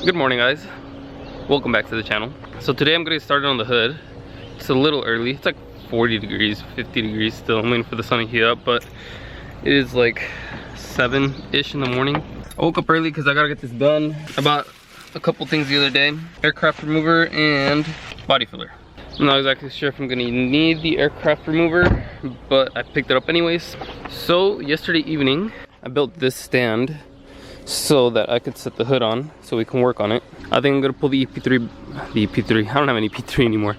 Good morning, guys. Welcome back to the channel. So today I'm getting started on the hood. It's a little early. It's like 40 degrees, 50 degrees still. I'm waiting for the sun to heat up, but it is like 7-ish in the morning. I woke up early because I gotta get this done. I bought a couple things the other day. Aircraft remover and body filler. I'm not exactly sure if I'm gonna need the aircraft remover, but I picked it up anyways. So yesterday evening, I built this stand so that I could set the hood on so we can work on it. I think I'm gonna pull the EP3, I don't have an EP3 anymore.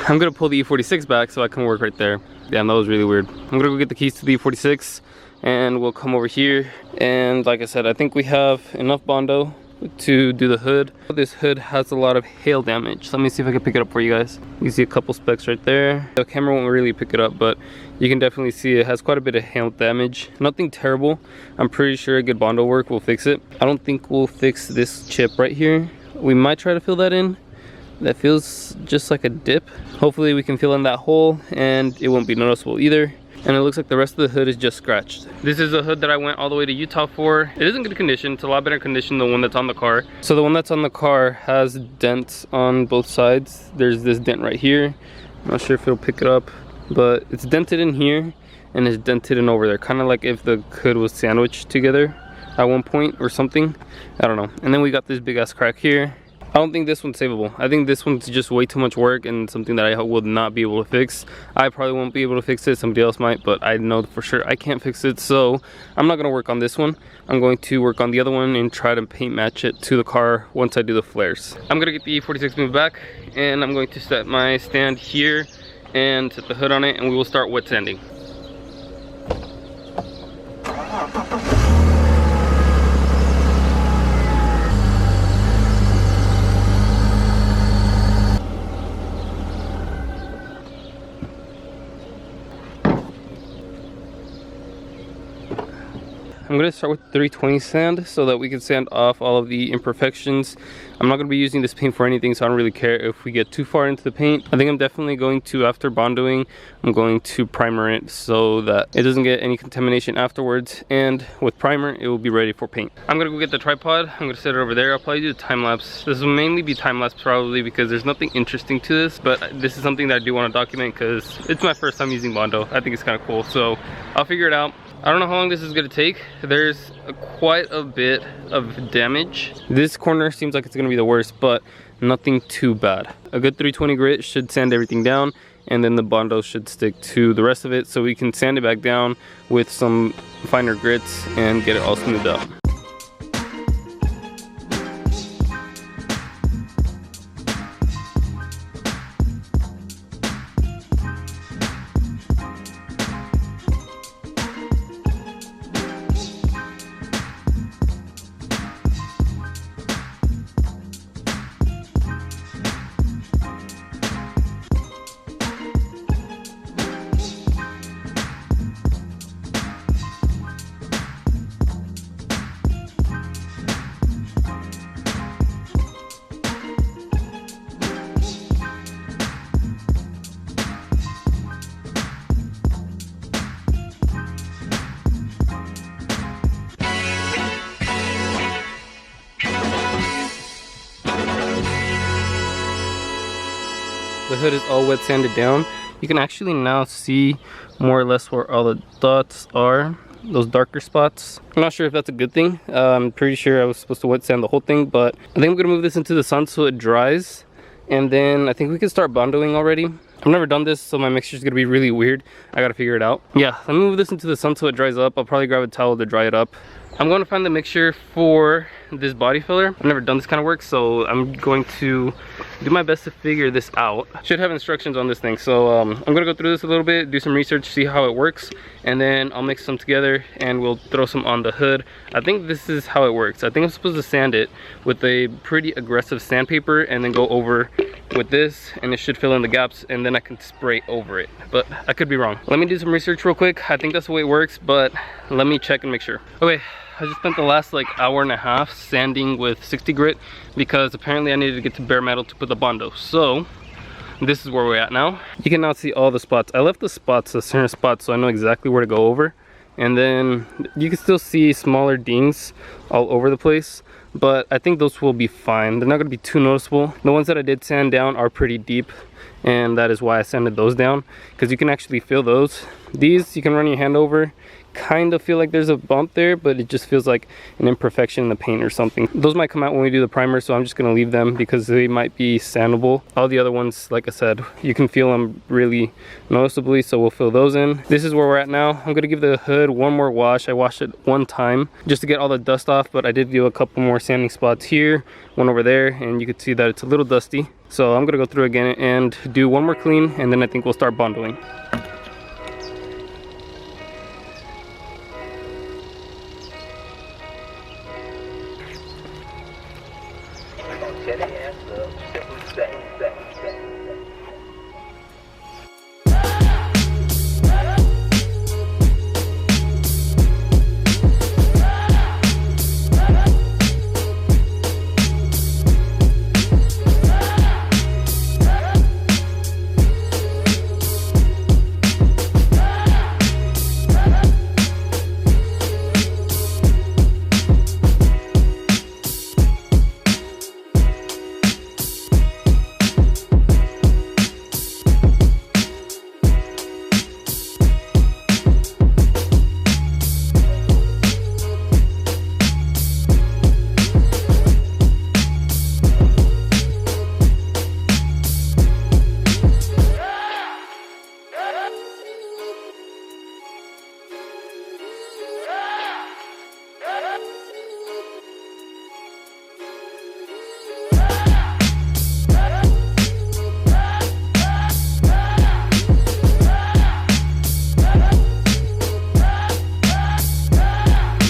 I'm gonna pull the E46 back so I can work right there. Damn, that was really weird. I'm gonna go get the keys to the E46 and we'll come over here. And like I said, I think we have enough Bondo to do the hood. This hood has a lot of hail damage. Let me see if I can pick it up for you guys. You see a couple specks right there. The camera won't really pick it up, but you can definitely see it has quite a bit of hail damage. Nothing terrible. I'm pretty sure a good Bondo work will fix it. I don't think we'll fix this chip right here. We might try to fill that in. That feels just like a dip. Hopefully we can fill in that hole and it won't be noticeable either. And it looks like the rest of the hood is just scratched. This is a hood that I went all the way to Utah for. It is in good condition. It's a lot better condition than the one that's on the car. So the one that's on the car has dents on both sides. There's this dent right here. I'm not sure if it'll pick it up, but it's dented in here and it's dented in over there. Kind of like if the hood was sandwiched together at one point or something. I don't know. And then we got this big ass crack here. I don't think this one's savable. I think this one's just way too much work and something that I will not be able to fix. I probably won't be able to fix it. Somebody else might, but I know for sure I can't fix it. So I'm not gonna work on this one. I'm going to work on the other one and try to paint match it to the car once I do the flares. I'm gonna get the E46 moved back and I'm going to set my stand here and set the hood on it and we will start wet sanding. I'm going to start with 320 sand so that we can sand off all of the imperfections. I'm not going to be using this paint for anything, so I don't really care if we get too far into the paint. I think I'm definitely going to, after bondoing, I'm going to primer it so that it doesn't get any contamination afterwards. And with primer, it will be ready for paint. I'm going to go get the tripod. I'm going to set it over there. I'll probably do the time lapse. This will mainly be time lapse probably because there's nothing interesting to this, but this is something that I do want to document because it's my first time using Bondo. I think it's kind of cool, so I'll figure it out. I don't know how long this is going to take. There's quite a bit of damage. This corner seems like it's going to be the worst, but nothing too bad. A good 320 grit should sand everything down, and then the Bondo should stick to the rest of it, so we can sand it back down with some finer grits and get it all smoothed out. The hood is all wet sanded down. You can actually now see more or less where all the dots are, those darker spots. I'm not sure if that's a good thing. I'm pretty sure I was supposed to wet sand the whole thing, but I think I'm gonna move this into the sun so it dries, and then I think we can start bondoing already. I've never done this, so my mixture is gonna be really weird. I gotta figure it out. Yeah, let me move this into the sun so it dries up. I'll probably grab a towel to dry it up. I'm going to find the mixture for this body filler. I've never done this kind of work, so I'm going to do my best to figure this out. Should have instructions on this thing, so I'm gonna go through this a little bit, do some research, see how it works, and then I'll mix some together and we'll throw some on the hood. I think this is how it works. I think I'm supposed to sand it with a pretty aggressive sandpaper and then go over with this, and it should fill in the gaps, and then I can spray over it, but I could be wrong. Let me do some research real quick. I think that's the way it works, but let me check and make sure. Okay, I just spent the last like hour and a half sanding with 60 grit because apparently I needed to get to bare metal to put the Bondo. So this is where we're at now. You can now see all the spots. I left the spots, the center spots, so I know exactly where to go over. And then you can still see smaller dings all over the place, but I think those will be fine. They're not going to be too noticeable. The ones that I did sand down are pretty deep, and that is why I sanded those down, because you can actually feel those. These you can run your hand over, kind of feel like there's a bump there, but it just feels like an imperfection in the paint or something. Those might come out when we do the primer, so I'm just going to leave them because they might be sandable. All the other ones, like I said, you can feel them really noticeably, so we'll fill those in. This is where we're at now. I'm going to give the hood one more wash. I washed it one time just to get all the dust off, but I did do a couple more sanding spots here, one over there, and you can see that it's a little dusty. So I'm going to go through again and do one more clean, and then I think we'll start bonding.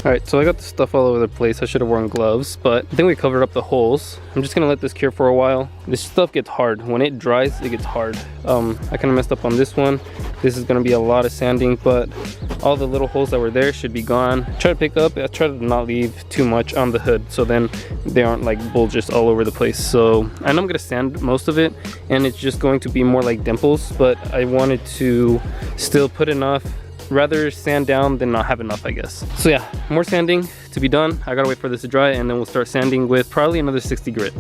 Alright, so I got the stuff all over the place. I should have worn gloves, but I think we covered up the holes. I'm just gonna let this cure for a while. This stuff gets hard. When it dries, it gets hard. I kind of messed up on this one. This is gonna be a lot of sanding, but all the little holes that were there should be gone. Try to pick up, I try to not leave too much on the hood, so then they aren't like bulges all over the place. So I know I'm gonna sand most of it, and it's just going to be more like dimples, but I wanted to still put enough, rather sand down than not have enough, I guess. So yeah, more sanding to be done. I gotta wait for this to dry, and then we'll start sanding with probably another 60 grit.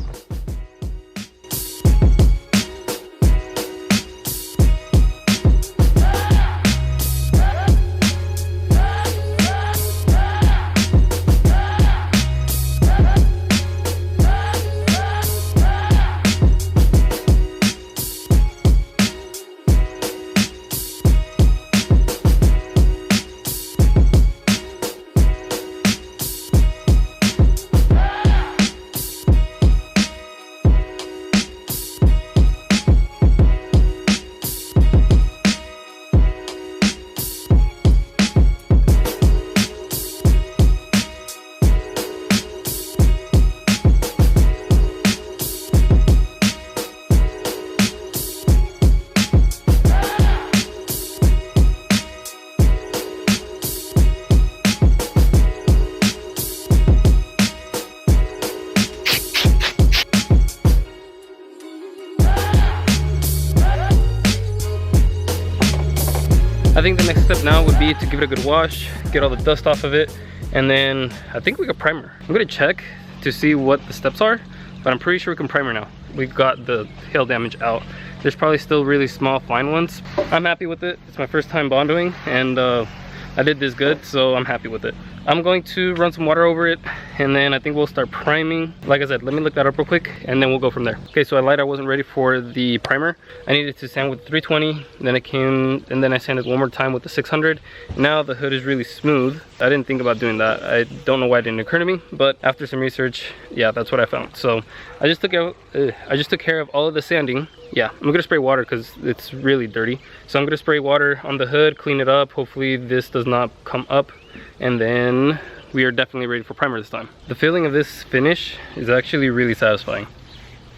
I think the next step now would be to give it a good wash, get all the dust off of it, and then I think we could primer. I'm gonna check to see what the steps are, but I'm pretty sure we can primer now. We got the hail damage out. There's probably still really small fine ones. I'm happy with it. It's my first time bondoing, and I did this good, so I'm happy with it. I'm going to run some water over it, and then I think we'll start priming. Like I said, let me look that up real quick, and then we'll go from there. Okay, so I lied, I wasn't ready for the primer. I needed to sand with 320, then it came, and then I sanded one more time with the 600. Now the hood is really smooth. I didn't think about doing that. I don't know why it didn't occur to me, but after some research, yeah, that's what I found. So I just took care of all of the sanding. Yeah, I'm gonna spray water because it's really dirty. So I'm gonna spray water on the hood, clean it up. Hopefully this does not come up, and then we are definitely ready for primer this time. The feeling of this finish is actually really satisfying.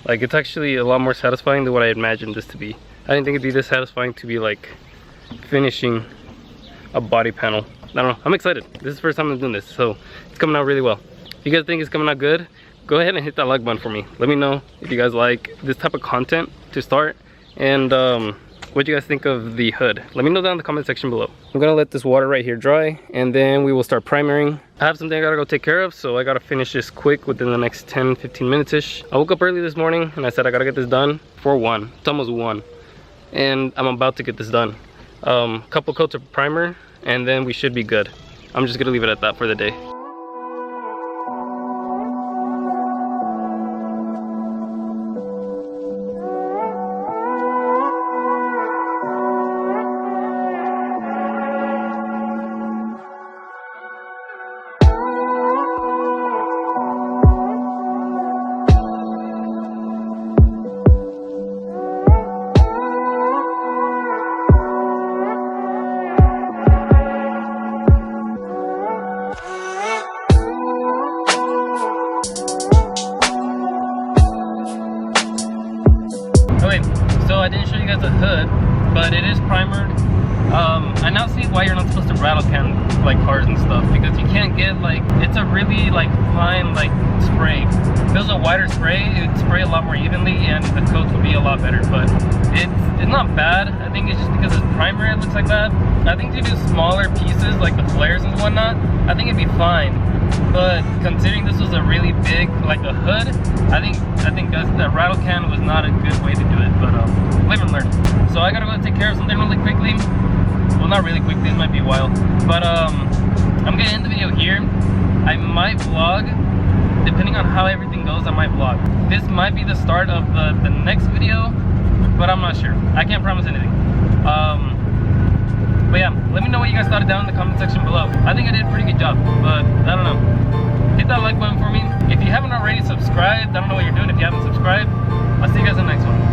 Like, it's actually a lot more satisfying than what I imagined this to be. I didn't think it'd be this satisfying to be like finishing a body panel. I don't know, I'm excited. This is the first time I'm doing this, so it's coming out really well. If you guys think it's coming out good, go ahead and hit that like button for me. Let me know if you guys like this type of content to start, and What do you guys think of the hood? Let me know down in the comment section below. I'm gonna let this water right here dry, and then we will start primering. I have something I gotta go take care of, so I gotta finish this quick within the next 10-15 minutes-ish. I woke up early this morning and I said I gotta get this done for 1. It's almost 1. And I'm about to get this done. Couple coats of primer, and then we should be good. I'm just gonna leave it at that for the day. Okay, so I didn't show you guys the hood, but it is primered. I now see why you're not supposed to rattle can like cars and stuff, because you can't get like, it's a really like fine like spray. If it was a wider spray, it would spray a lot more evenly and the coats would be a lot better, but it's not bad. I think it's just because it's primer it looks like that. I think to do smaller pieces like the flares and whatnot, I think it'd be fine. But considering this was a really big, like a hood, I think that rattle can was not a good way to do it. But live and learn. So I gotta go take care of something really quickly. Well, not really quickly. It might be a while. But I'm gonna end the video here. I might vlog, depending on how everything goes. I might vlog. This might be the start of the next video, but I'm not sure. I can't promise anything. But yeah, let me know what you guys thought down in the comment section below. I think I did a pretty good job, but I don't know. Hit that like button for me. If you haven't already subscribed, I don't know what you're doing if you haven't subscribed. I'll see you guys in the next one.